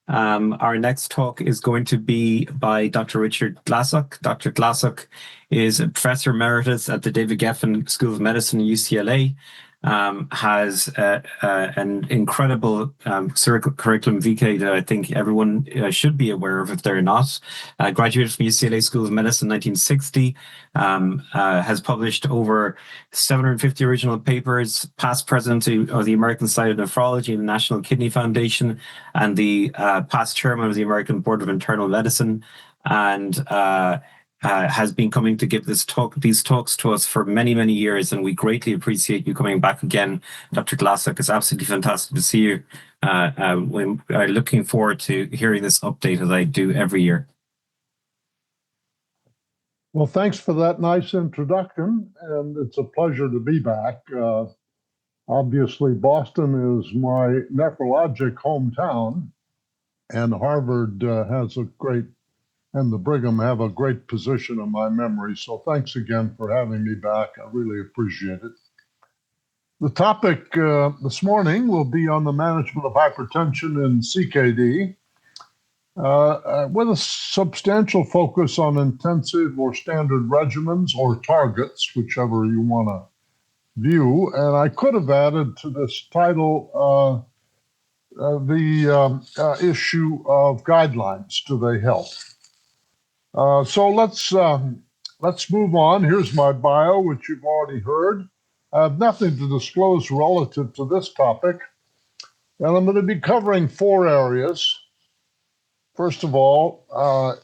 Our next talk is going to be by Dr. Richard Glassock. Dr. Glassock is a professor emeritus at the David Geffen School of Medicine at UCLA. Has an incredible curriculum vitae that I think everyone should be aware of if they're not. Graduated from UCLA School of Medicine in 1960, has published over 750 original papers, past president of the American Society of Nephrology and the National Kidney Foundation, and the past chairman of the American Board of Internal Medicine, and has been coming to give these talks to us for many, many years, and we greatly appreciate you coming back again, Dr. Glassock. It's absolutely fantastic to see you. I'm looking forward to hearing this update as I do every year. Well, thanks for that nice introduction, and it's a pleasure to be back. Obviously, Boston is my nephrologic hometown, and Harvard has a great and the Brigham have a great position in my memory. So thanks again for having me back. I really appreciate it. The topic this morning will be on the management of hypertension and CKD, with a substantial focus on intensive or standard regimens or targets, whichever you want to view. And I could have added to this title the issue of guidelines. Do they help? So let's move on. Here's my bio, which you've already heard. I have nothing to disclose relative to this topic, and I'm going to be covering 4 areas. First of all,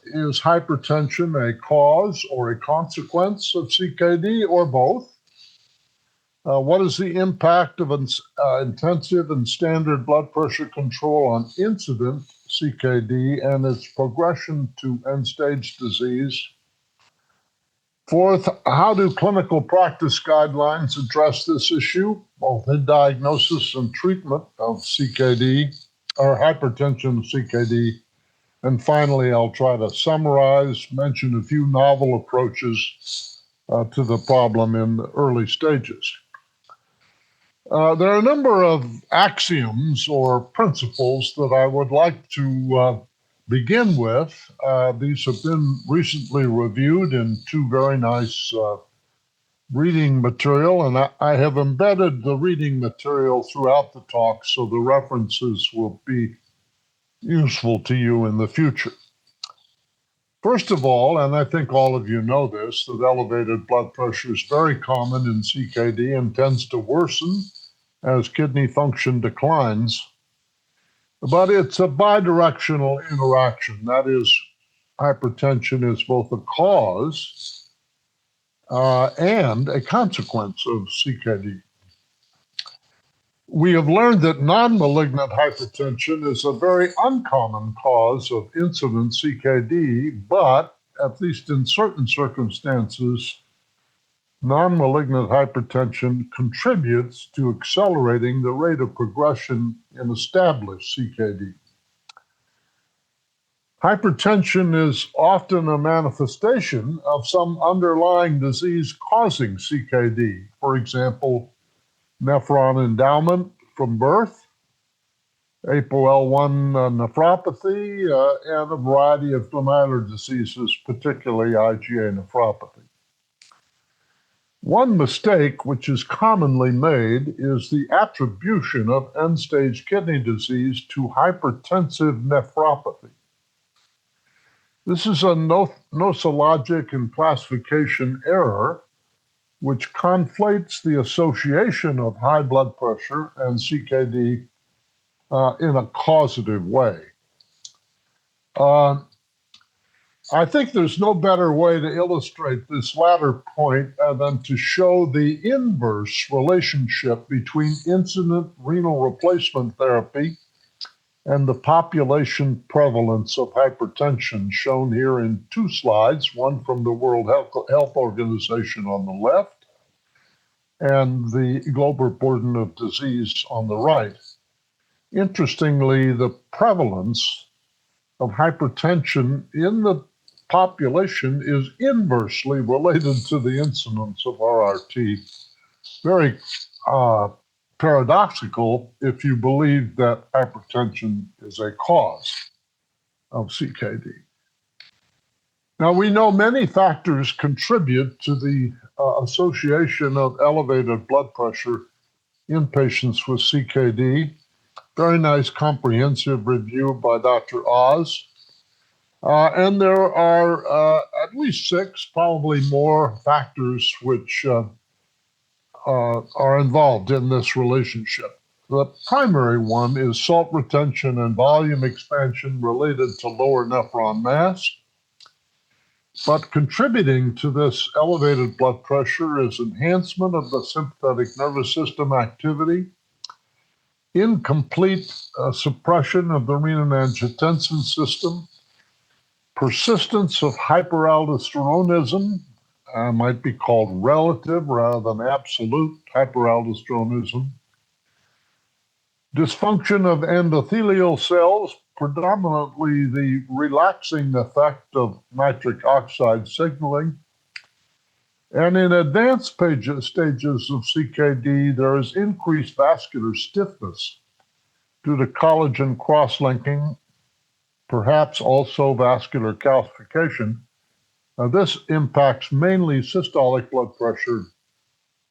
is hypertension a cause or a consequence of CKD, or both? What is the impact of intensive and standard blood pressure control on incident CKD and its progression to end-stage disease? Fourth, how do clinical practice guidelines address this issue, both in diagnosis and treatment of CKD, or hypertension CKD? And finally, I'll try to summarize, mention a few novel approaches to the problem in the early stages. There are a number of axioms or principles that I would like to begin with. These have been recently reviewed in 2 very nice reading material, and I have embedded the reading material throughout the talk, so the references will be useful to you in the future. First of all, and I think all of you know this, that elevated blood pressure is very common in CKD and tends to worsen as kidney function declines. But it's a bidirectional interaction. That is, hypertension is both a cause and a consequence of CKD. We have learned that non-malignant hypertension is a very uncommon cause of incident CKD, but at least in certain circumstances, non-malignant hypertension contributes to accelerating the rate of progression in established CKD. Hypertension is often a manifestation of some underlying disease causing CKD. For example, nephron endowment from birth, ApoL1 nephropathy, and a variety of glomerular diseases, particularly IgA nephropathy. One mistake which is commonly made is the attribution of end-stage kidney disease to hypertensive nephropathy. This is a nosologic and classification error which conflates the association of high blood pressure and CKD in a causative way. I think there's no better way to illustrate this latter point than to show the inverse relationship between incident renal replacement therapy and the population prevalence of hypertension, shown here in 2 slides, one from the World Health Organization on the left and the global burden of disease on the right. Interestingly, the prevalence of hypertension in the population is inversely related to the incidence of RRT. Very paradoxical if you believe that hypertension is a cause. of CKD. Now, we know many factors contribute to the association of elevated blood pressure in patients with CKD. Very nice comprehensive review by Dr. Oz. And there are at least 6, probably more, factors which are involved in this relationship. The primary one is salt retention and volume expansion related to lower nephron mass. But contributing to this elevated blood pressure is enhancement of the sympathetic nervous system activity, incomplete suppression of the renin-angiotensin system, persistence of hyperaldosteronism, might be called relative rather than absolute hyperaldosteronism, dysfunction of endothelial cells, predominantly the relaxing effect of nitric oxide signaling. And in advanced stages of CKD, there is increased vascular stiffness due to collagen cross-linking, perhaps also vascular calcification. This impacts mainly systolic blood pressure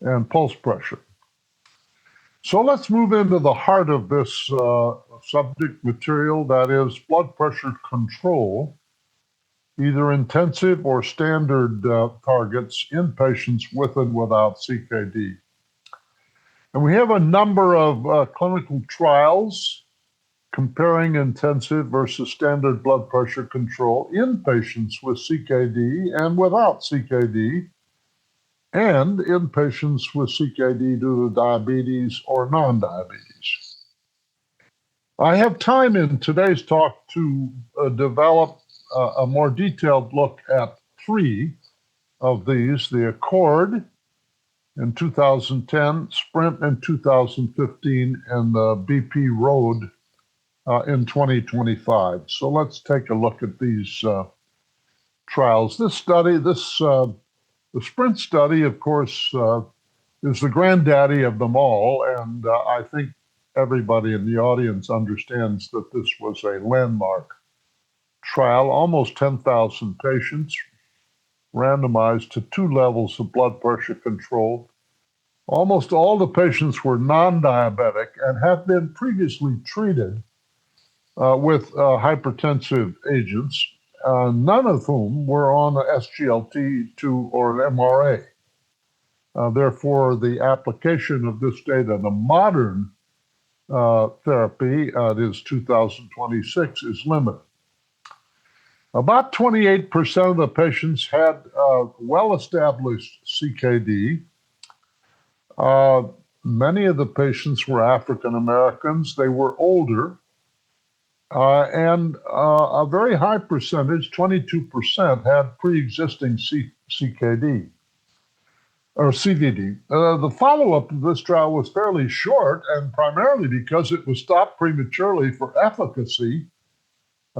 and pulse pressure. So let's move into the heart of this subject material, that is blood pressure control, either intensive or standard targets in patients with and without CKD. And we have a number of clinical trials comparing intensive versus standard blood pressure control in patients with CKD and without CKD, and in patients with CKD due to diabetes or non-diabetes. I have time in today's talk to develop a more detailed look at 3 of these: the Accord in 2010, Sprint in 2015, and the BP Road in 2025. So let's take a look at these trials. This study, the Sprint study, of course, is the granddaddy of them all, and I think everybody in the audience understands that this was a landmark trial. Almost 10,000 patients randomized to 2 levels of blood pressure control. Almost all the patients were non-diabetic and had been previously treated with hypertensive agents, none of whom were on an SGLT2 or an MRA. Therefore, the application of this data to modern therapy, it is 2026, is limited. About 28% of the patients had well-established CKD. Many of the patients were African Americans. They were older. And a very high percentage, 22%, had pre-existing CKD or CVD. The follow-up of this trial was fairly short, and primarily because it was stopped prematurely for efficacy,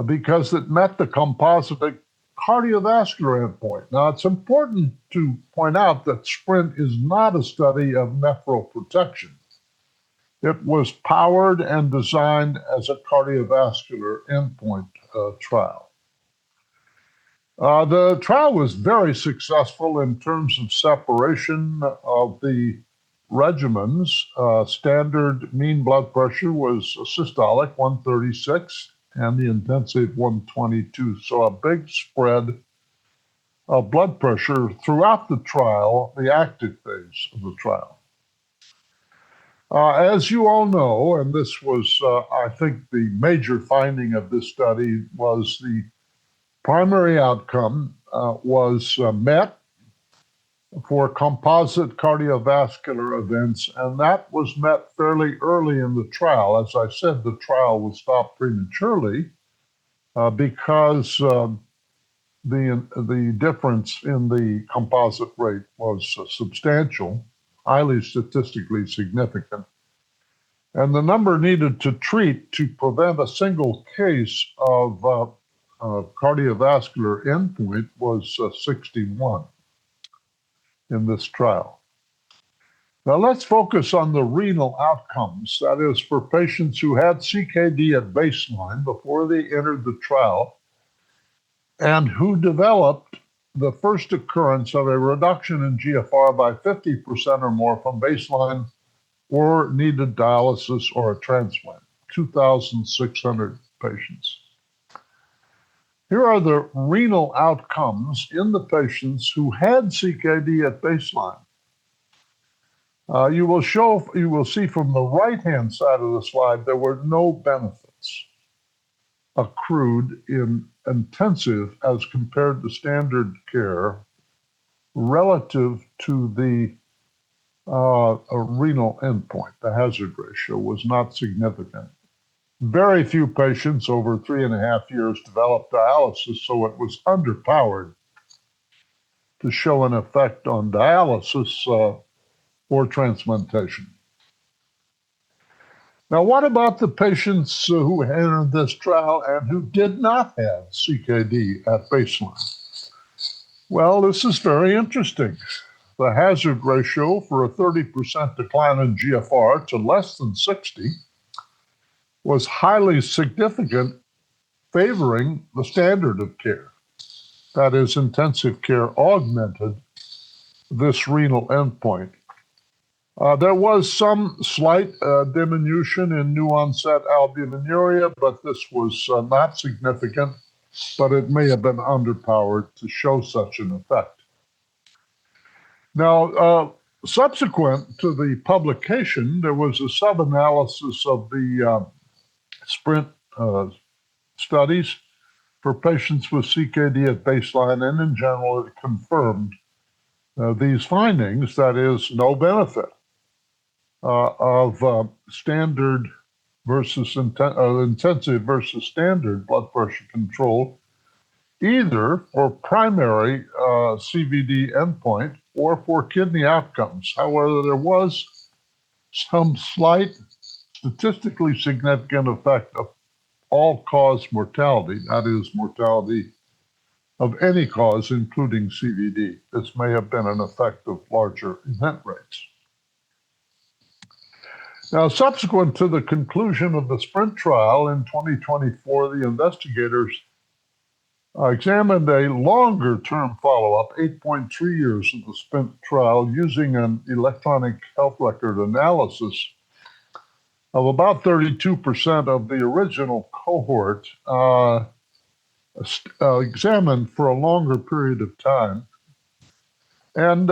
because it met the composite cardiovascular endpoint. Now, it's important to point out that Sprint is not a study of nephroprotection. It was powered and designed as a cardiovascular endpoint trial. The trial was very successful in terms of separation of the regimens. Standard mean blood pressure was systolic, 136, and the intensive 122. So a big spread of blood pressure throughout the trial, the active phase of the trial. As you all know, and this was, I think, the major finding of this study, was the primary outcome was met for composite cardiovascular events, and that was met fairly early in the trial. As I said, the trial was stopped prematurely because the difference in the composite rate was substantial, highly statistically significant. And the number needed to treat to prevent a single case of cardiovascular endpoint was 61 in this trial. Now let's focus on the renal outcomes. That is, for patients who had CKD at baseline before they entered the trial and who developed the first occurrence of a reduction in GFR by 50% or more from baseline or needed dialysis or a transplant, 2,600 patients. Here are the renal outcomes in the patients who had CKD at baseline. You will see from the right-hand side of the slide there were no benefits accrued in intensive as compared to standard care relative to the renal endpoint. The hazard ratio was not significant. Very few patients over 3.5 years developed dialysis, so it was underpowered to show an effect on dialysis or transplantation. Now, what about the patients who entered this trial and who did not have CKD at baseline? Well, this is very interesting. The hazard ratio for a 30% decline in GFR to less than 60 was highly significant, favoring the standard of care. That is, intensive care augmented this renal endpoint. There was some slight diminution in new onset albuminuria, but this was not significant, but it may have been underpowered to show such an effect. Now, subsequent to the publication, there was a sub-analysis of the SPRINT studies for patients with CKD at baseline, and in general, it confirmed these findings, that is, no benefit of standard versus intensive versus standard blood pressure control, either for primary CVD endpoint or for kidney outcomes. However, there was some slight statistically significant effect of all-cause mortality, that is, mortality of any cause, including CVD. This may have been an effect of larger event rates. Now, subsequent to the conclusion of the SPRINT trial in 2024, the investigators examined a longer-term follow-up, 8.3 years of the SPRINT trial, using an electronic health record analysis of about 32% of the original cohort examined for a longer period of time. And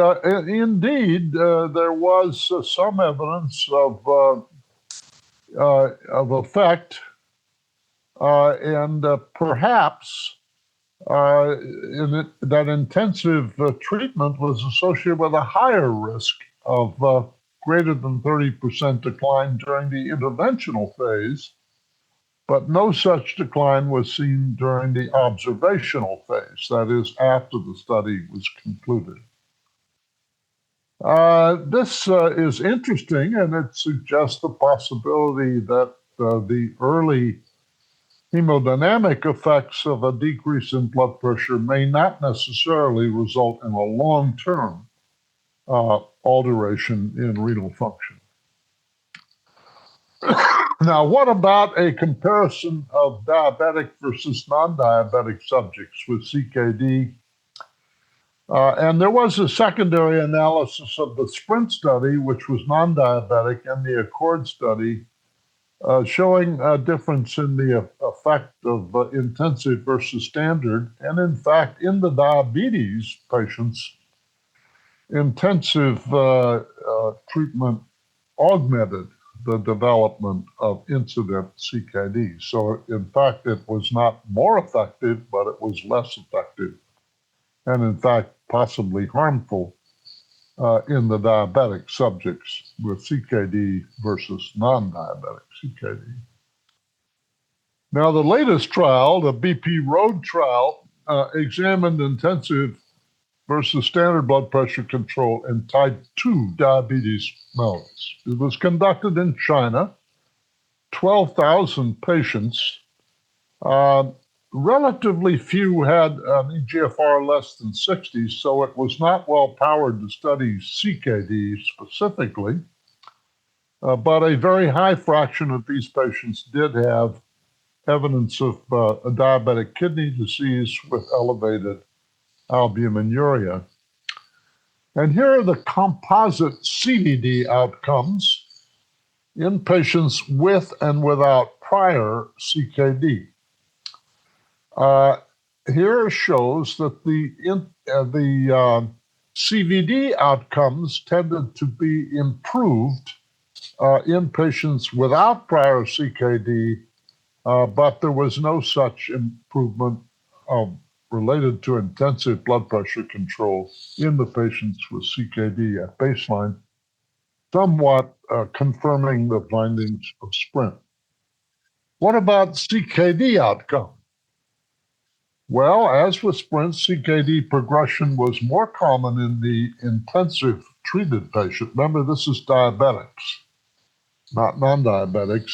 indeed, there was some evidence of effect, and perhaps that intensive treatment was associated with a higher risk of greater than 30% decline during the interventional phase, but no such decline was seen during the observational phase, that is, after the study was concluded. This is interesting, and it suggests the possibility that the early hemodynamic effects of a decrease in blood pressure may not necessarily result in a long-term alteration in renal function. Now, what about a comparison of diabetic versus non-diabetic subjects with CKD? And there was a secondary analysis of the SPRINT study, which was non-diabetic, and the ACCORD study, showing a difference in the effect of intensive versus standard. And in fact, in the diabetes patients, intensive treatment augmented the development of incident CKD. So in fact, it was not more effective, but it was less effective, and in fact, possibly harmful in the diabetic subjects with CKD versus non-diabetic CKD. Now, the latest trial, the BP ROAD trial, examined intensive versus standard blood pressure control in type 2 diabetes mellitus. It was conducted in China, 12,000 patients, Relatively few had an eGFR less than 60, so it was not well powered to study CKD specifically. But a very high fraction of these patients did have evidence of a diabetic kidney disease with elevated albuminuria. And here are the composite CVD outcomes in patients with and without prior CKD. Here shows that the CVD outcomes tended to be improved in patients without prior CKD, but there was no such improvement related to intensive blood pressure control in the patients with CKD at baseline, somewhat confirming the findings of SPRINT. What about CKD outcome? Well, as with SPRINT, CKD progression was more common in the intensive treated patient. Remember, this is diabetics, not non-diabetics.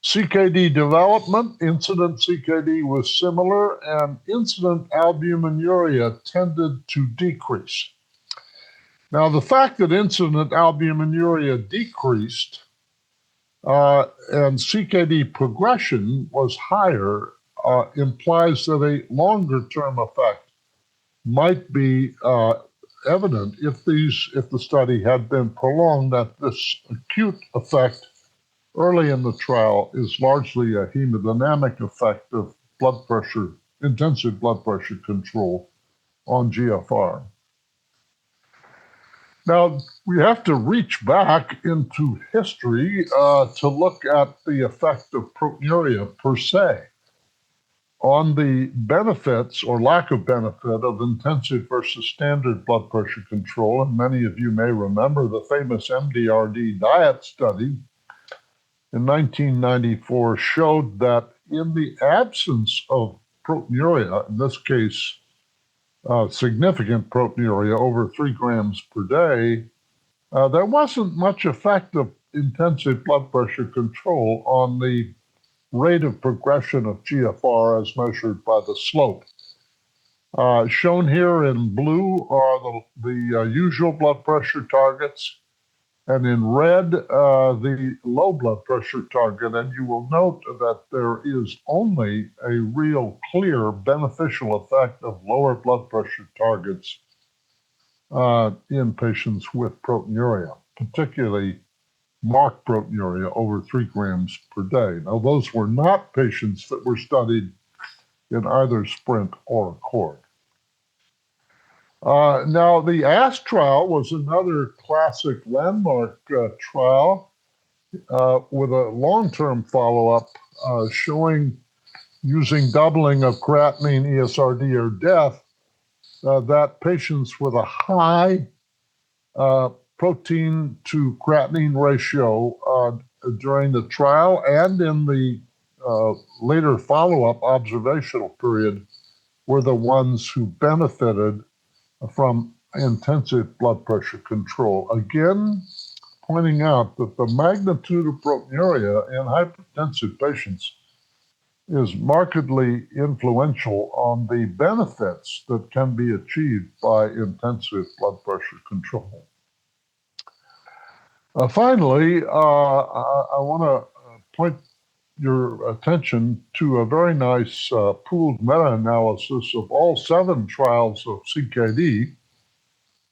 CKD development, incident CKD was similar, and incident albuminuria tended to decrease. Now, the fact that incident albuminuria decreased and CKD progression was higher implies that a longer-term effect might be evident if the study had been prolonged, that this acute effect early in the trial is largely a hemodynamic effect of blood pressure, intensive blood pressure control on GFR. Now, we have to reach back into history to look at the effect of proteinuria per se on the benefits or lack of benefit of intensive versus standard blood pressure control. And many of you may remember the famous MDRD diet study in 1994 showed that in the absence of proteinuria, in this case, significant proteinuria over 3 grams per day, there wasn't much effect of intensive blood pressure control on the rate of progression of GFR as measured by the slope. Shown here in blue are the usual blood pressure targets, and in red, the low blood pressure target. And you will note that there is only a real clear beneficial effect of lower blood pressure targets in patients with proteinuria, particularly marked proteinuria over 3 grams per day. Now, those were not patients that were studied in either SPRINT or ACCORD. Now, the ASK trial was another classic landmark trial with a long-term follow-up showing, using doubling of creatinine, ESRD, or death, that patients with a high protein to creatinine ratio during the trial and in the later follow-up observational period were the ones who benefited from intensive blood pressure control. Again, pointing out that the magnitude of proteinuria in hypertensive patients is markedly influential on the benefits that can be achieved by intensive blood pressure control. Finally, I want to point your attention to a very nice pooled meta-analysis of all 7 trials of CKD,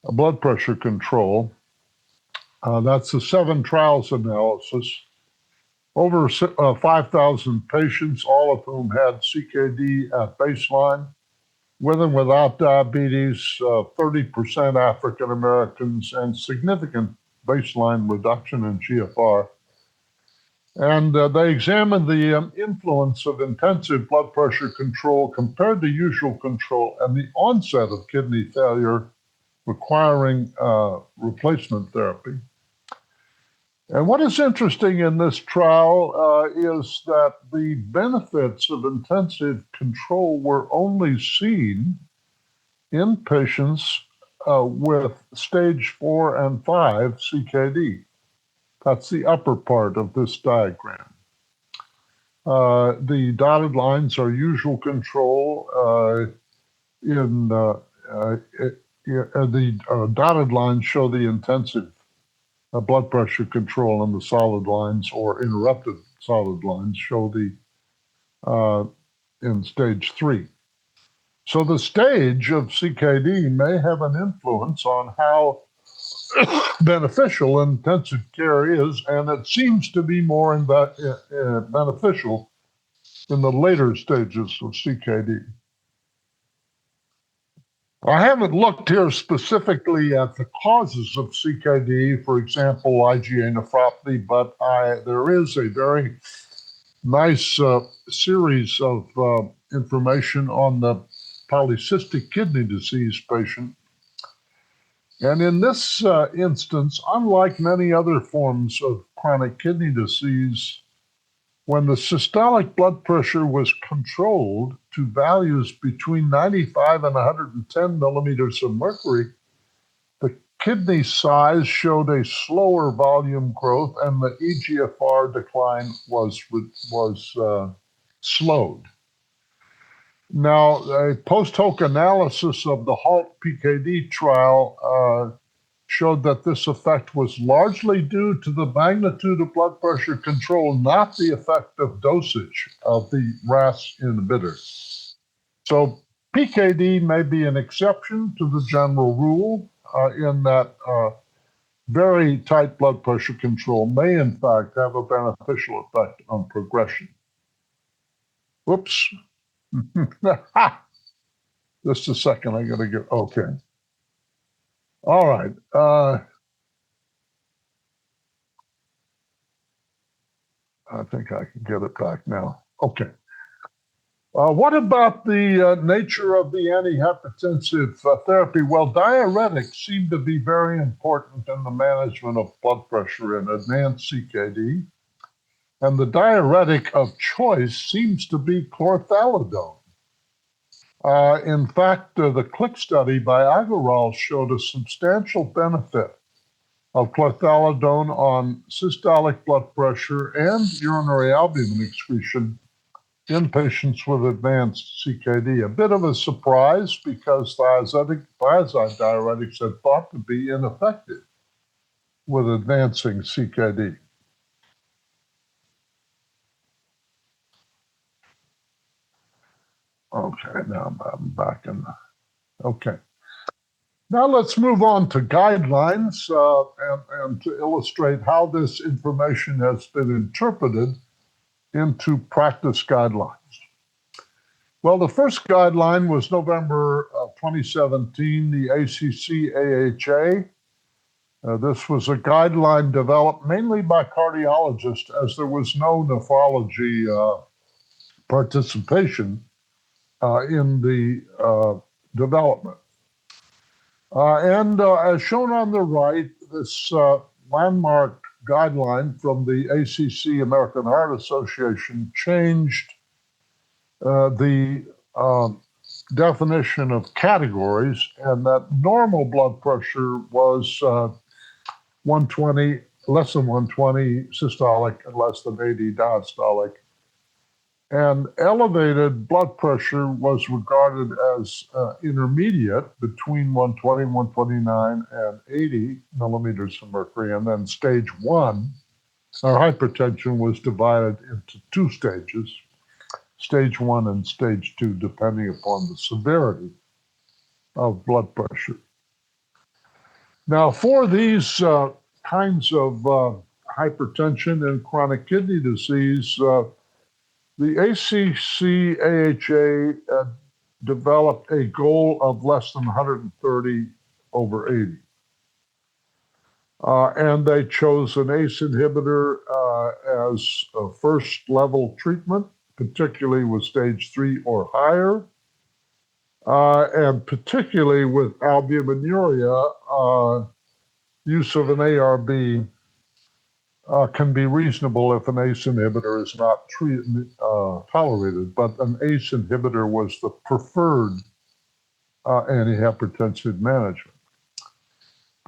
blood pressure control. That's the 7 trials analysis. Over 5,000 patients, all of whom had CKD at baseline, with and without diabetes, 30% African Americans, and significant baseline reduction in GFR. And they examined the influence of intensive blood pressure control compared to usual control and the onset of kidney failure requiring replacement therapy. And what is interesting in this trial is that the benefits of intensive control were only seen in patients with stage 4 and 5 CKD. That's the upper part of this diagram. The dotted lines are usual control. The dotted lines show the intensive blood pressure control, and the solid lines or interrupted solid lines show the in stage 3. So the stage of CKD may have an influence on how beneficial intensive care is, and it seems to be more beneficial in the later stages of CKD. I haven't looked here specifically at the causes of CKD, for example, IgA nephropathy, but there is a very nice series of information on the polycystic kidney disease patient. And in this instance, unlike many other forms of chronic kidney disease, when the systolic blood pressure was controlled to values between 95 and 110 millimeters of mercury, the kidney size showed a slower volume growth and the eGFR decline was slowed. Now, a post-hoc analysis of the HALT-PKD trial showed that this effect was largely due to the magnitude of blood pressure control, not the effect of dosage of the RAS inhibitor. So PKD may be an exception to the general rule in that very tight blood pressure control may in fact have a beneficial effect on progression. Whoops. Just a second, I gotta get, okay. All right. I think I can get it back now. Okay. What about the nature of the antihypertensive therapy? Well, diuretics seem to be very important in the management of blood pressure in advanced CKD. And the diuretic of choice seems to be chlorthalidone. In fact, the CLIC study by Agarwal showed a substantial benefit of chlorthalidone on systolic blood pressure and urinary albumin excretion in patients with advanced CKD. A bit of a surprise because thiazide diuretics are thought to be ineffective with advancing CKD. Okay, now I'm back in. Okay. Now let's move on to guidelines and to illustrate how this information has been interpreted into practice guidelines. Well, the first guideline was November 2017, the ACC-AHA. This was a guideline developed mainly by cardiologists as there was no nephrology participation in the development. And as shown on the right, this landmark guideline from the ACC, American Heart Association, changed the definition of categories, and that normal blood pressure was 120, less than 120 systolic and less than 80 diastolic. And elevated blood pressure was regarded as intermediate between 120, 129, and 80 millimeters of mercury. And then stage 1, our hypertension was divided into 2 stages, stage 1 and stage 2, depending upon the severity of blood pressure. Now, for these kinds of hypertension and chronic kidney disease, the ACC-AHA developed a goal of less than 130 over 80. And they chose an ACE inhibitor as a first level treatment, particularly with stage 3 or higher, and particularly with albuminuria, use of an ARB can be reasonable if an ACE inhibitor is not tolerated, but an ACE inhibitor was the preferred antihypertensive management.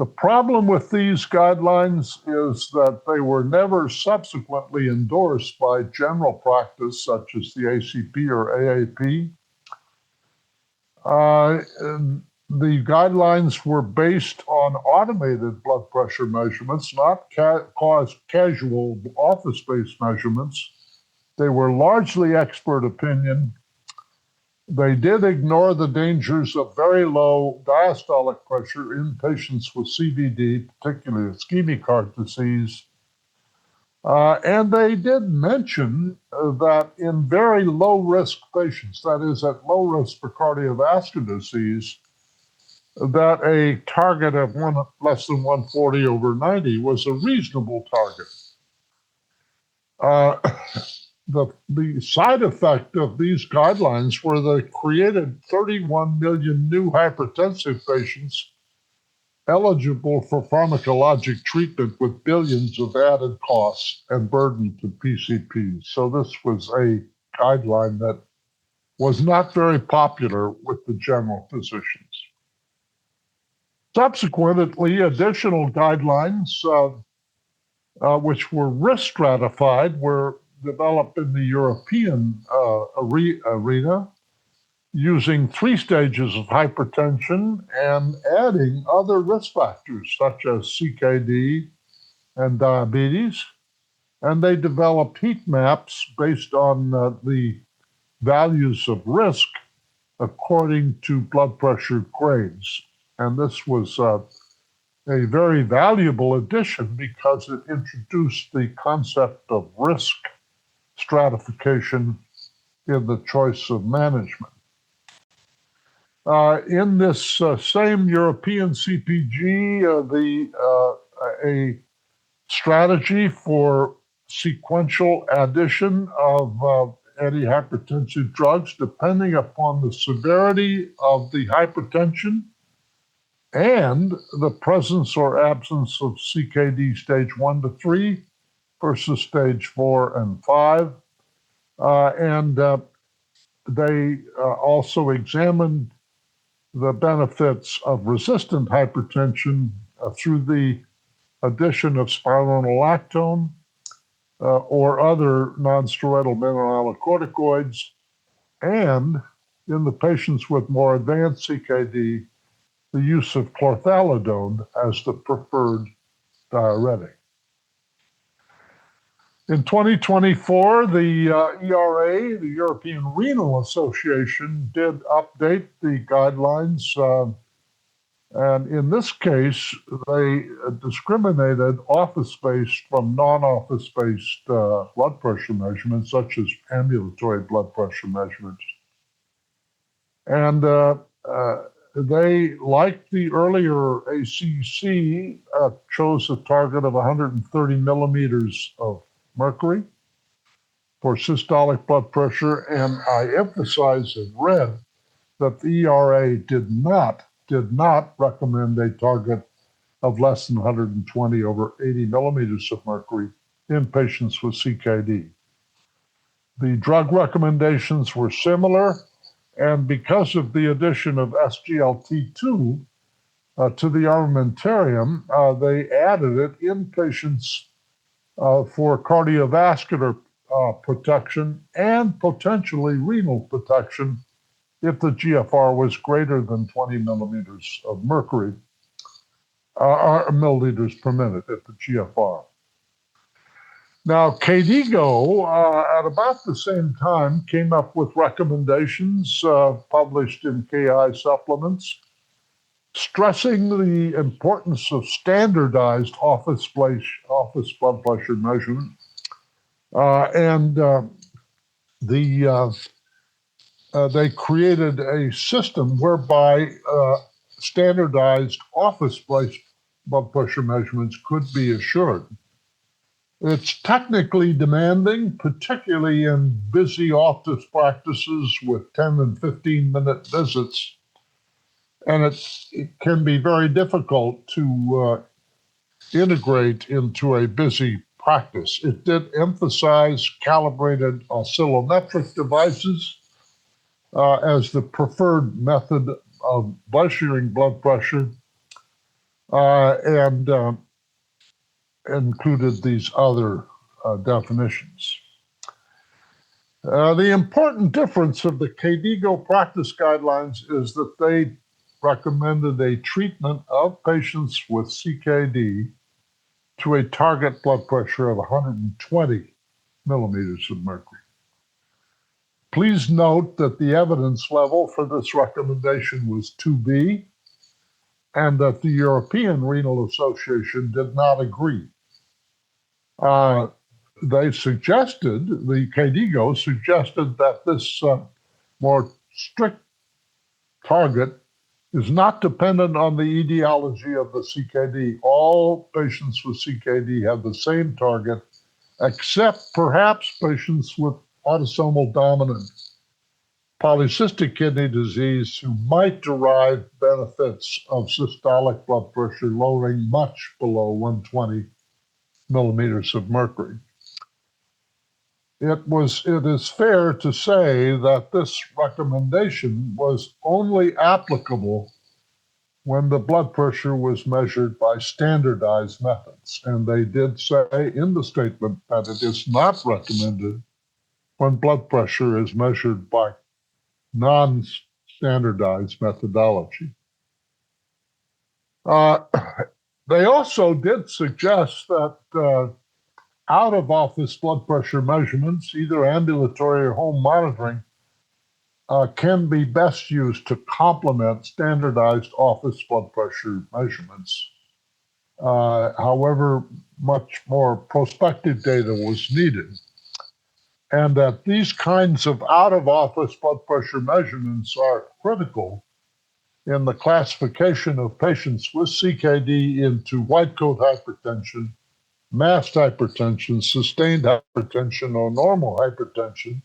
The problem with these guidelines is that they were never subsequently endorsed by general practice, such as the ACP or AAP. The guidelines were based on automated blood pressure measurements, not casual office-based measurements. They were largely expert opinion. They did ignore the dangers of very low diastolic pressure in patients with CVD, particularly ischemic heart disease. And they did mention that in very low-risk patients, that is, at low risk for cardiovascular disease, that a target of less than 140/90 was a reasonable target. The side effect of these guidelines were they created 31 million new hypertensive patients eligible for pharmacologic treatment with billions of added costs and burden to PCPs. So this was a guideline that was not very popular with the general physicians. Subsequently, additional guidelines, which were risk stratified, were developed in the European arena using 3 stages of hypertension and adding other risk factors such as CKD and diabetes. And they developed heat maps based on the values of risk according to blood pressure grades. And this was a very valuable addition because it introduced the concept of risk stratification in the choice of management. In this same European CPG, a strategy for sequential addition of antihypertensive drugs depending upon the severity of the hypertension and the presence or absence of CKD stage 1 to 3 versus stage 4 and 5. They also examined the benefits of resistant hypertension through the addition of spironolactone or other non-steroidal mineralocorticoids, and in the patients with more advanced CKD, the use of chlorthalidone as the preferred diuretic. In 2024, the ERA, the European Renal Association, did update the guidelines. And in this case, they discriminated office-based from non-office-based blood pressure measurements, such as ambulatory blood pressure measurements. And they, like the earlier ACC, chose a target of 130 millimeters of mercury for systolic blood pressure. And I emphasize in red that the ERA did not recommend a target of less than 120/80 millimeters of mercury in patients with CKD. The drug recommendations were similar, and because of the addition of SGLT2 to the armamentarium, they added it in patients for cardiovascular protection and potentially renal protection if the GFR was greater than 20 millimeters of mercury, milliliters per minute at the GFR. Now, KDIGO, at about the same time, came up with recommendations published in KI supplements, stressing the importance of standardized office blood pressure measurement. They created a system whereby standardized office-based blood pressure measurements could be assured. It's technically demanding, particularly in busy office practices with 10 and 15-minute visits, and it can be very difficult to integrate into a busy practice. It did emphasize calibrated oscillometric devices as the preferred method of measuring blood pressure. and included these other definitions. The important difference of the KDIGO practice guidelines is that they recommended a treatment of patients with CKD to a target blood pressure of 120 millimeters of mercury. Please note that the evidence level for this recommendation was 2B, and that the European Renal Association did not agree. They suggested, the KDIGO suggested that this more strict target is not dependent on the etiology of the CKD. All patients with CKD have the same target, except perhaps patients with autosomal dominant polycystic kidney disease who might derive benefits of systolic blood pressure lowering much below 120 millimeters of mercury. It is fair to say that this recommendation was only applicable when the blood pressure was measured by standardized methods. And they did say in the statement that it is not recommended when blood pressure is measured by non-standardized methodology. They also did suggest that out-of-office blood pressure measurements, either ambulatory or home monitoring, can be best used to complement standardized office blood pressure measurements. However, much more prospective data was needed, and that these kinds of out-of-office blood pressure measurements are critical in the classification of patients with CKD into white coat hypertension, masked hypertension, sustained hypertension, or normal hypertension,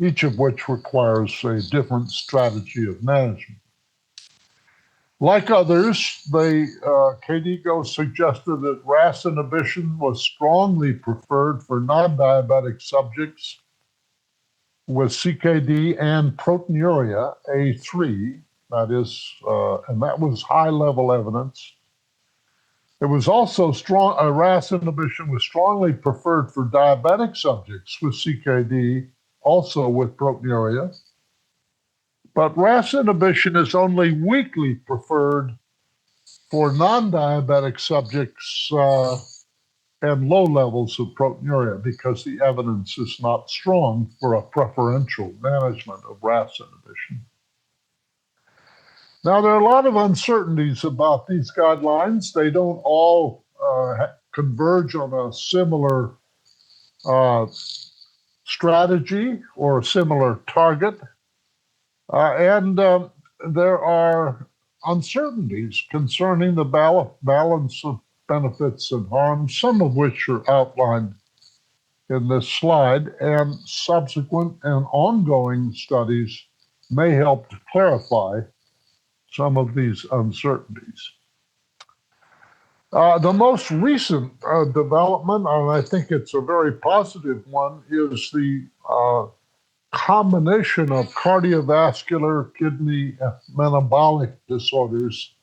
each of which requires a different strategy of management. Like others, KDIGO suggested that RAS inhibition was strongly preferred for non-diabetic subjects with CKD and proteinuria A3, and that was high-level evidence. It was also RAS inhibition was strongly preferred for diabetic subjects with CKD, also with proteinuria. But RAS inhibition is only weakly preferred for non-diabetic subjects and low levels of proteinuria because the evidence is not strong for a preferential management of RAS inhibition. Now, there are a lot of uncertainties about these guidelines. They don't all converge on a similar strategy or a similar target. And there are uncertainties concerning the balance of benefits and harms, some of which are outlined in this slide, and subsequent and ongoing studies may help to clarify some of these uncertainties. The most recent development, and I think it's a very positive one, is the combination of cardiovascular, kidney, and metabolic disorders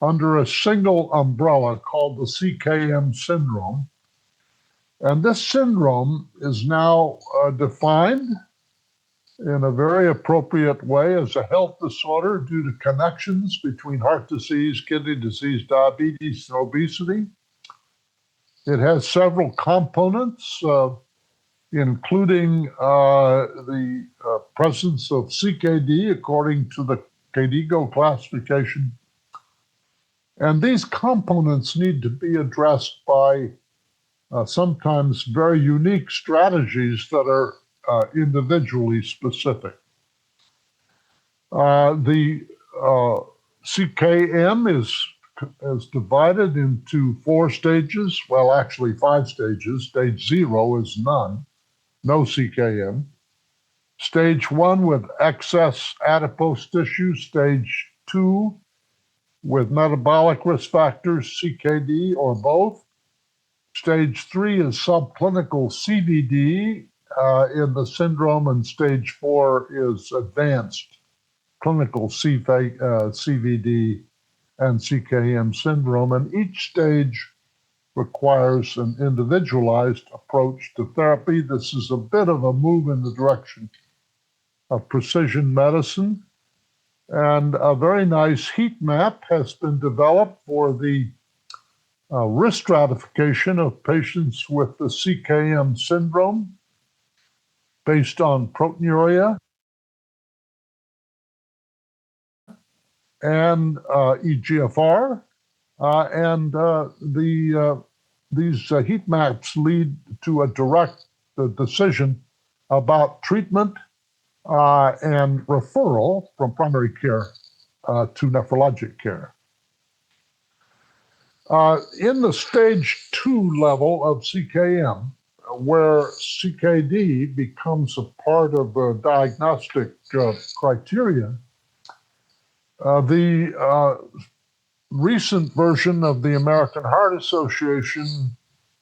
under a single umbrella called the CKM syndrome. And this syndrome is now defined in a very appropriate way as a health disorder due to connections between heart disease, kidney disease, diabetes, and obesity. It has several components, including the presence of CKD according to the KDIGO classification. And these components need to be addressed by sometimes very unique strategies that are individually specific. The CKM is divided into 4 stages, well, actually 5 stages. Stage 0 is none, no CKM. Stage 1 with excess adipose tissue. Stage 2 with metabolic risk factors, CKD or both. Stage 3 is subclinical CVD in the syndrome, and stage 4 is advanced clinical CVD and CKM syndrome, and each stage requires an individualized approach to therapy. This is a bit of a move in the direction of precision medicine, and a very nice heat map has been developed for the risk stratification of patients with the CKM syndrome based on proteinuria and EGFR. These heat maps lead to a direct decision about treatment and referral from primary care to nephrologic care. In the stage 2 level of CKM, where CKD becomes a part of the diagnostic criteria, the recent version of the American Heart Association,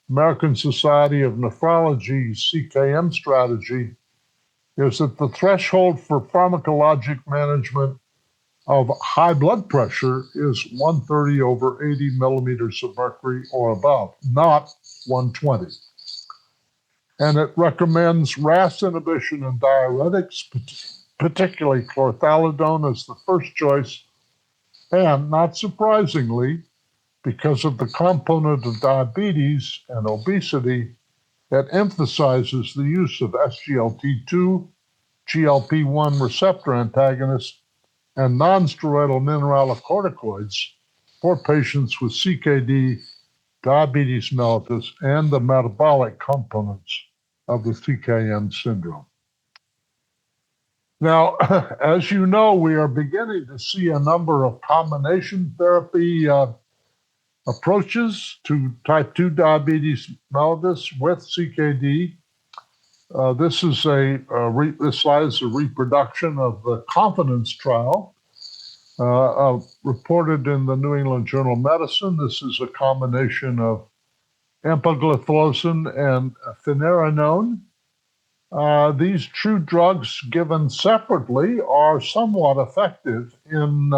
American Society of Nephrology CKM strategy is that the threshold for pharmacologic management of high blood pressure is 130 over 80 millimeters of mercury or above, not 120. And it recommends RAS inhibition and diuretics, particularly chlorthalidone, as the first choice. And not surprisingly, because of the component of diabetes and obesity, it emphasizes the use of SGLT2, GLP-1 receptor antagonists, and non-steroidal mineralocorticoids for patients with CKD, diabetes mellitus, and the metabolic components of the CKM syndrome. Now, as you know, we are beginning to see a number of combination therapy approaches to type 2 diabetes mellitus with CKD. This slide is a reproduction of the Confidence trial reported in the New England Journal of Medicine. This is a combination of empagliflozin and finerenone. These two drugs given separately are somewhat effective in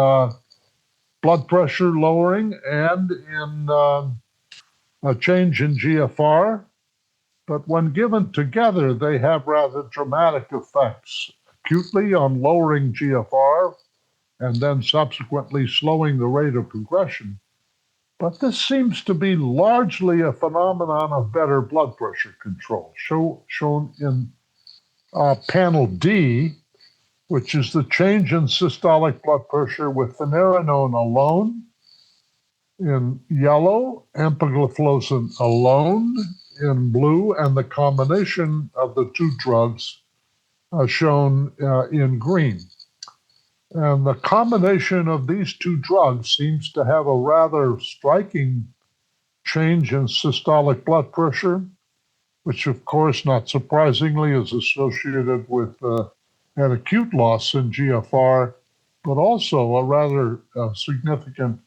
blood pressure lowering and in a change in GFR. But when given together, they have rather dramatic effects, acutely on lowering GFR and then subsequently slowing the rate of progression. But this seems to be largely a phenomenon of better blood pressure control, shown in panel D, which is the change in systolic blood pressure with finerenone alone in yellow, empagliflozin alone in blue, and the combination of the two drugs shown in green. And the combination of these two drugs seems to have a rather striking change in systolic blood pressure, which of course, not surprisingly, is associated with an acute loss in GFR, but also a rather significant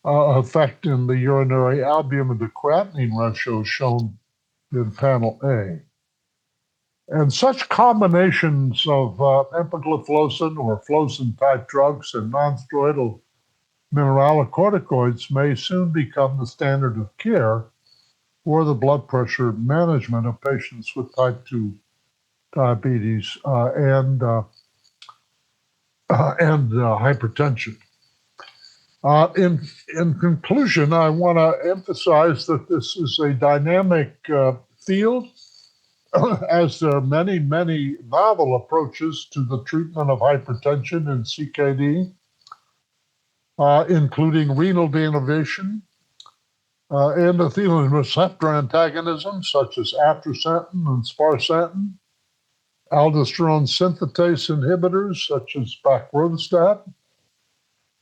effect in the urinary albumin to creatinine ratio shown in panel A. And such combinations of empagliflozin or flozin-type drugs and non-steroidal mineralocorticoids may soon become the standard of care for the blood pressure management of patients with type 2 diabetes and hypertension. In conclusion, I want to emphasize that this is a dynamic field, as there are many, many novel approaches to the treatment of hypertension and CKD, including renal denervation, endothelin receptor antagonism, such as atrasentan and sparsentan, aldosterone synthetase inhibitors, such as baxdrostat,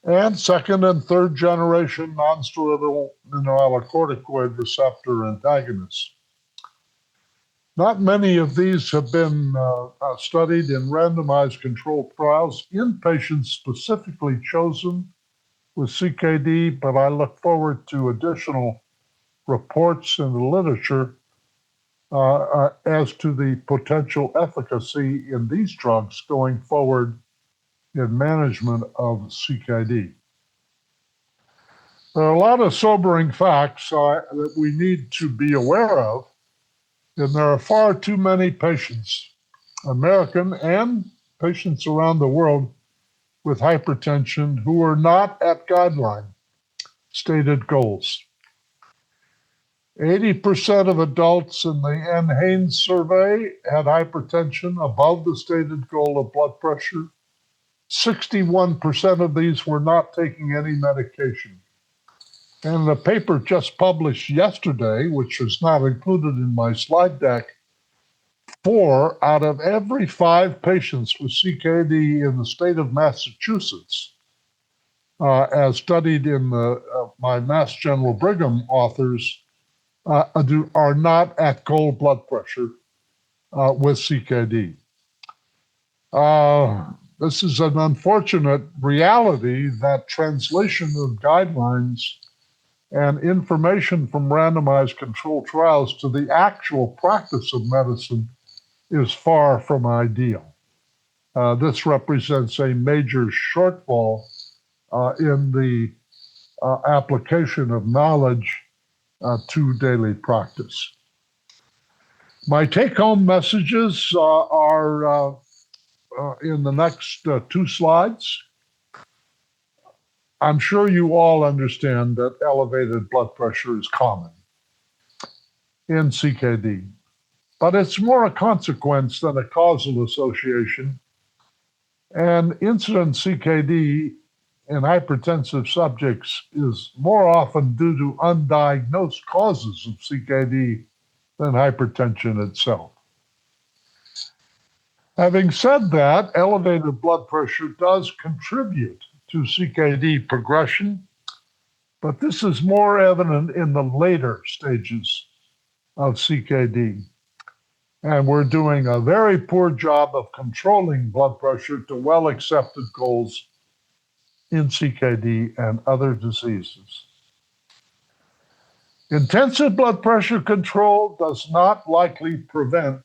and second and third generation non-steroidal mineralocorticoid receptor antagonists. Not many of these have been studied in randomized controlled trials in patients specifically chosen with CKD, but I look forward to additional reports in the literature as to the potential efficacy in these drugs going forward in management of CKD. There are a lot of sobering facts that we need to be aware of, and there are far too many patients, American and patients around the world, with hypertension who are not at guideline stated goals. 80% of adults in the NHANES survey had hypertension above the stated goal of blood pressure. 61% of these were not taking any medication. And the paper just published yesterday, which is not included in my slide deck, 4 out of every 5 patients with CKD in the state of Massachusetts, as studied in my Mass General Brigham authors, are not at goal blood pressure with CKD. This is an unfortunate reality that translation of guidelines and information from randomized controlled trials to the actual practice of medicine is far from ideal. This represents a major shortfall in the application of knowledge to daily practice. My take-home messages are in the next 2 slides. I'm sure you all understand that elevated blood pressure is common in CKD, but it's more a consequence than a causal association. And incident CKD in hypertensive subjects is more often due to undiagnosed causes of CKD than hypertension itself. Having said that, elevated blood pressure does contribute to CKD progression, but this is more evident in the later stages of CKD. And we're doing a very poor job of controlling blood pressure to well-accepted goals in CKD and other diseases. Intensive blood pressure control does not likely prevent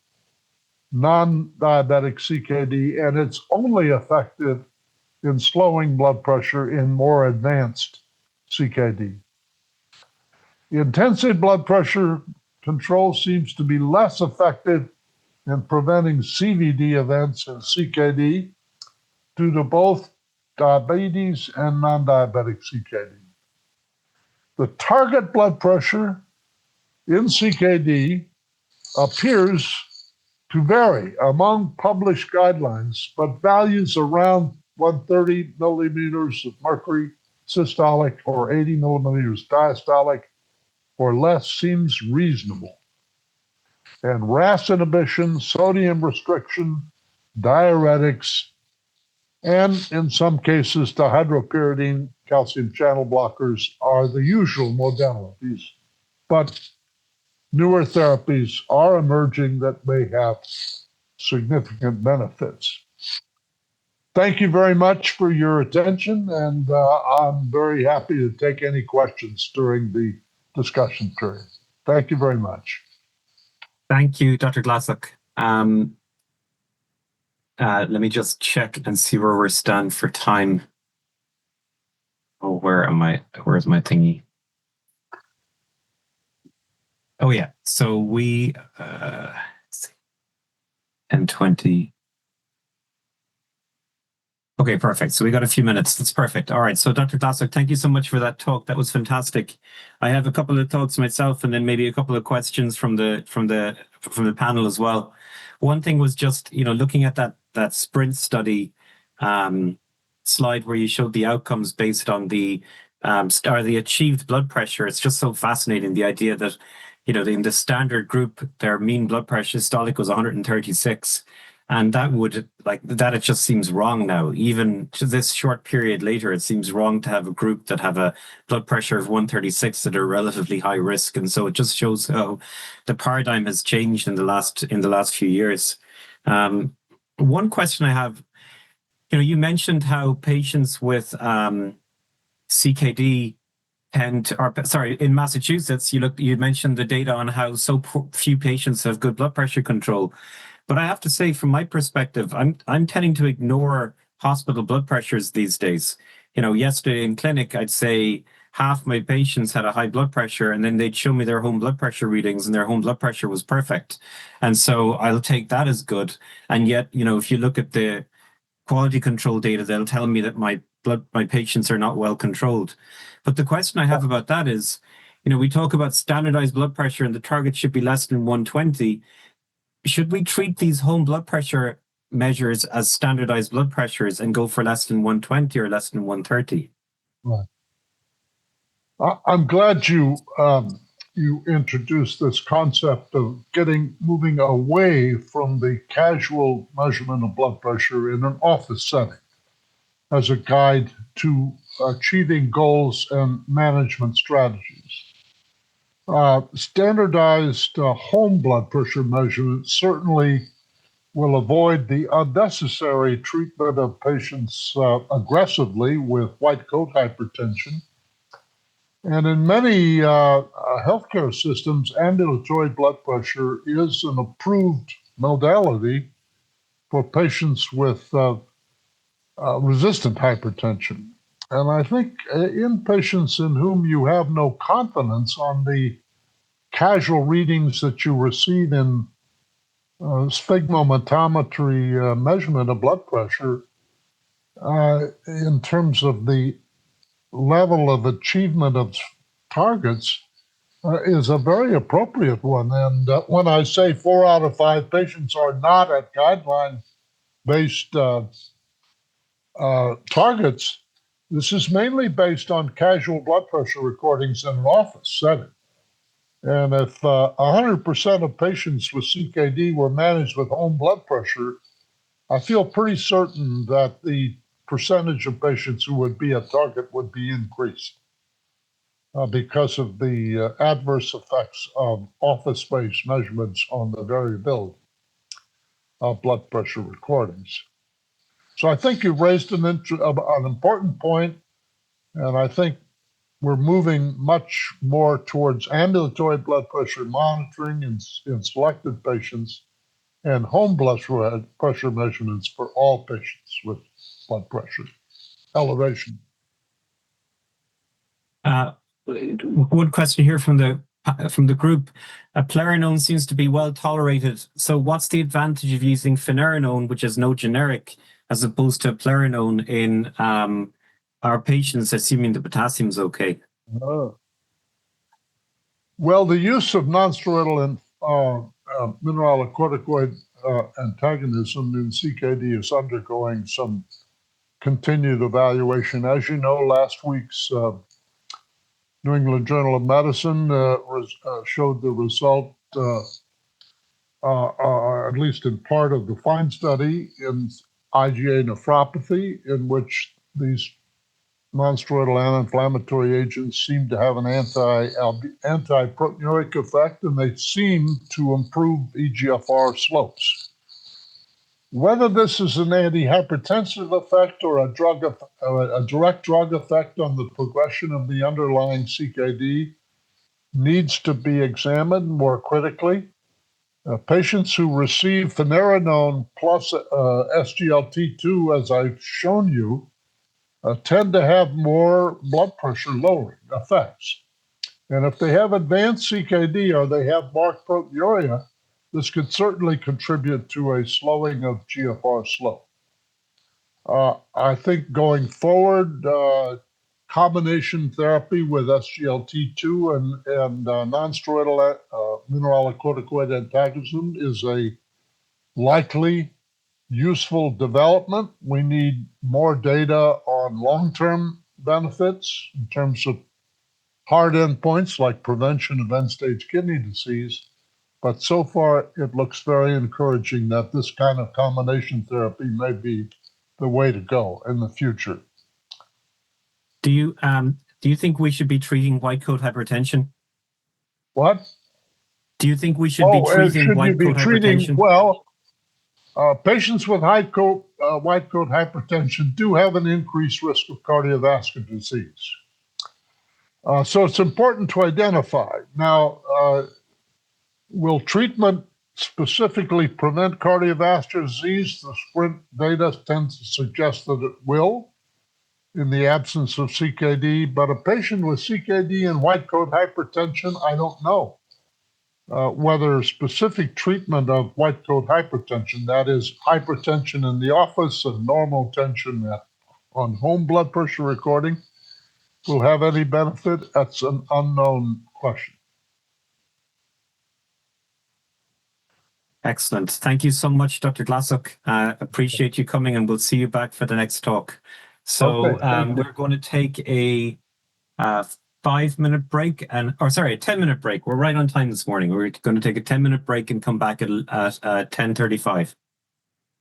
non-diabetic CKD, and it's only effective in slowing blood pressure in more advanced CKD. Intensive blood pressure control seems to be less effective in preventing CVD events in CKD due to both diabetes and non-diabetic CKD. The target blood pressure in CKD appears to vary among published guidelines, but values around 130 millimeters of mercury systolic or 80 millimeters diastolic or less seems reasonable. And RAS inhibition, sodium restriction, diuretics, and in some cases, dihydropyridine calcium channel blockers are the usual modalities. But newer therapies are emerging that may have significant benefits. Thank you very much for your attention, and I'm very happy to take any questions during the discussion period. Thank you very much. Thank you, Dr. Glassock. Let me just check and see where we're stand for time. Oh, where am I? Where's my thingy? Oh yeah, so we let's see. N20. Okay, perfect. So we got a few minutes. That's perfect. All right. So Dr. Glassock, thank you so much for that talk. That was fantastic. I have a couple of thoughts myself, and then maybe a couple of questions from the panel as well. One thing was just, looking at that sprint study slide where you showed the outcomes based on the achieved blood pressure. It's just so fascinating, the idea that in the standard group, their mean blood pressure systolic was 136. And it just seems wrong now. Even to this short period later, it seems wrong to have a group that have a blood pressure of 136 that are relatively high risk. And so it just shows how the paradigm has changed in the last few years. One question I have, you mentioned how patients with CKD in Massachusetts, you mentioned the data on how so few patients have good blood pressure control. But I have to say, from my perspective, I'm tending to ignore hospital blood pressures these days. Yesterday in clinic, I'd say half my patients had a high blood pressure, and then they'd show me their home blood pressure readings, and their home blood pressure was perfect. And so I'll take that as good. And yet, if you look at the quality control data, they'll tell me that my patients are not well controlled. But the question I have about that is, we talk about standardized blood pressure and the target should be less than 120. Should we treat these home blood pressure measures as standardized blood pressures and go for less than 120 or less than 130? Right. I'm glad you introduced this concept of moving away from the casual measurement of blood pressure in an office setting as a guide to achieving goals and management strategies. Standardized home blood pressure measurement certainly will avoid the unnecessary treatment of patients aggressively with white coat hypertension. And in many healthcare systems, ambulatory blood pressure is an approved modality for patients with resistant hypertension. And I think in patients in whom you have no confidence on the casual readings that you receive in sphygmomanometry measurement of blood pressure, in terms of the level of achievement of targets, is a very appropriate one. And when I say 4 out of 5 patients are not at guideline-based targets, this is mainly based on casual blood pressure recordings in an office setting. And if 100% of patients with CKD were managed with home blood pressure, I feel pretty certain that the percentage of patients who would be at target would be increased because of the adverse effects of office-based measurements on the variability of blood pressure recordings. So I think you've raised an important point, and I think we're moving much more towards ambulatory blood pressure monitoring in selected patients and home blood pressure measurements for all patients with blood pressure elevation. One question here from the group. Pleuronone seems to be well tolerated. So what's the advantage of using finerenone, which is no generic, as opposed to pleuronone in our patients, assuming the potassium is okay? Well, the use of nonsteroidal and mineralocorticoid antagonism in CKD is undergoing some continued evaluation. As you know, last week's New England Journal of Medicine showed the result, at least in part of the FIND study, in IgA nephropathy, in which these nonsteroidal anti-inflammatory agents seem to have an anti-proteinuric effect, and they seem to improve eGFR slopes. Whether this is an antihypertensive effect or a direct drug effect on the progression of the underlying CKD needs to be examined more critically. Patients who receive finerenone plus SGLT2, as I've shown you, tend to have more blood pressure lowering effects. And if they have advanced CKD or they have marked proteinuria, this could certainly contribute to a slowing of GFR slope. I think going forward, combination therapy with SGLT2 and nonsteroidal mineralocorticoid antagonism is a likely useful development. We need more data on long-term benefits in terms of hard endpoints like prevention of end-stage kidney disease. But so far, it looks very encouraging that this kind of combination therapy may be the way to go in the future. Do you think we should be treating white coat hypertension? What? Do you think we should be treating white coat hypertension? Well, patients with white coat hypertension do have an increased risk of cardiovascular disease. So it's important to identify. Now, will treatment specifically prevent cardiovascular disease? The SPRINT data tends to suggest that it will. in the absence of CKD, but a patient with CKD and white coat hypertension, I don't know. Whether specific treatment of white coat hypertension, that is hypertension in the office and normal tension on home blood pressure recording, will have any benefit, that's an unknown question. Excellent. Thank you so much, Dr. Glassock. Appreciate you coming, and we'll see you back for the next talk. So Okay, we're going to take a 5-minute break, or sorry, a 10-minute break. We're right on time this morning. We're going to take a 10-minute break and come back at 10:35.